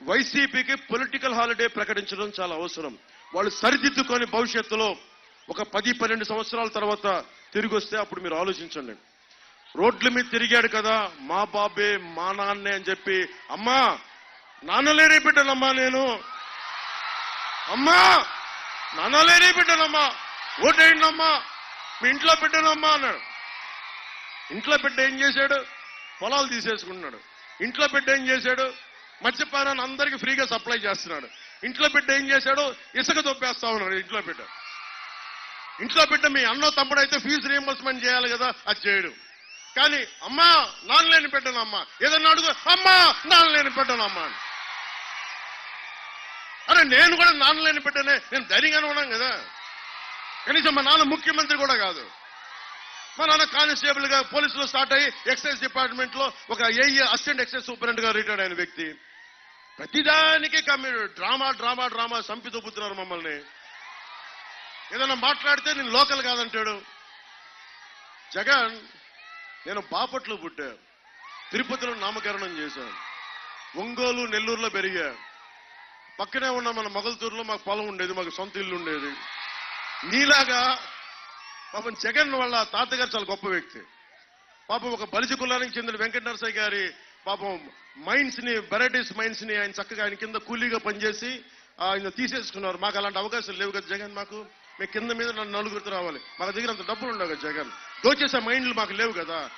వైసీపీకి political holiday ప్రకటించడం చాలా అవసరం. వాళ్ళు సరిదిద్దుకొని భవిష్యత్తులో ఒక 10-12 సంవత్సరాల తర్వాత తిరిగి వస్తే అప్పుడు మీరు ఆలోచించండి. రోడ్ల మీద తిరిగాడు కదా మా బాబే మా నాన్నే అని చెప్పి, అమ్మా నాన్నలేనే బిడ్డనమ్మా నేను, అమ్మా నాన్నలేనే బిడ్డనమ్మా, ఓటేయండమ్మా, మీ ఇంట్లో బిడ్డనమ్మా అన్నాడు. ఇంట్లో బిడ్డ ఏం చేశాడు? పొలాలు తీసేసుకున్నాడు. ఇంట్లో బిడ్డ ఏం చేశాడు? మద్యపానాన్ని అందరికీ ఫ్రీగా సప్లై చేస్తున్నాడు. ఇంట్లో బిడ్డ ఏం చేశాడు? ఇసుక దొబ్బేస్తా ఉన్నాడు. ఇంట్లో బిడ్డ మీ అన్నో తమ్ముడు అయితే ఫీజు రీఎంబర్స్మెంట్ చేయాలి కదా, అది చేయడు. కానీ అమ్మా నాన్నలేని బిడ్డనమ్మా, ఏదన్నా అడుగు, అమ్మా నాన్నలేని బిడ్డనమ్మా. అరే నేను కూడా నాన్నలేని బిడ్డనే, నేను ధైర్యంగానే ఉన్నాను కదా. కనీసం మా నాన్న ముఖ్యమంత్రి కూడా కాదు. మా నాన్న కానిస్టేబుల్ గా పోలీసులో స్టార్ట్ అయ్యి ఎక్సైజ్ డిపార్ట్మెంట్ లో ఒక అసిస్టెంట్ ఎక్సైజ్ సూపరింటెండెంట్ గా రిటైర్డ్ అయిన వ్యక్తి. ప్రతిదానికి డ్రామా సంపి చూపుతున్నారు మమ్మల్ని. ఏదైనా మాట్లాడితే నేను లోకల్ కాదంటాడు. జగన్, నేను బాపట్లో పుట్టా, తిరుపతిలో నామకరణం చేశాను, ఒంగోలు నెల్లూరులో పెరిగా, పక్కనే ఉన్న మన మొగల్తూరులో మాకు పొలం ఉండేది, మాకు సొంత ఇల్లు ఉండేది. నీలాగా పాపం జగన్ వాళ్ళ తాతగారు చాలా గొప్ప వ్యక్తి. పాపం ఒక బలిజ కులానికి చెందిన వెంకట నరసయ్య గారి పాపం మైన్స్ ని, వెరైటీస్ మైన్స్ ని ఆయన చక్కగా ఆయన కింద కూలీగా పనిచేసి ఆయన తీసేసుకున్నారు. మాకు అలాంటి అవకాశాలు లేవు కదా జగన్. మాకు మీ కింద మీద నన్ను నలుగురితో రావాలి, మా దగ్గర అంత డబ్బులు ఉండవు కదా జగన్. దోచేసే మైండ్లు మాకు లేవు కదా.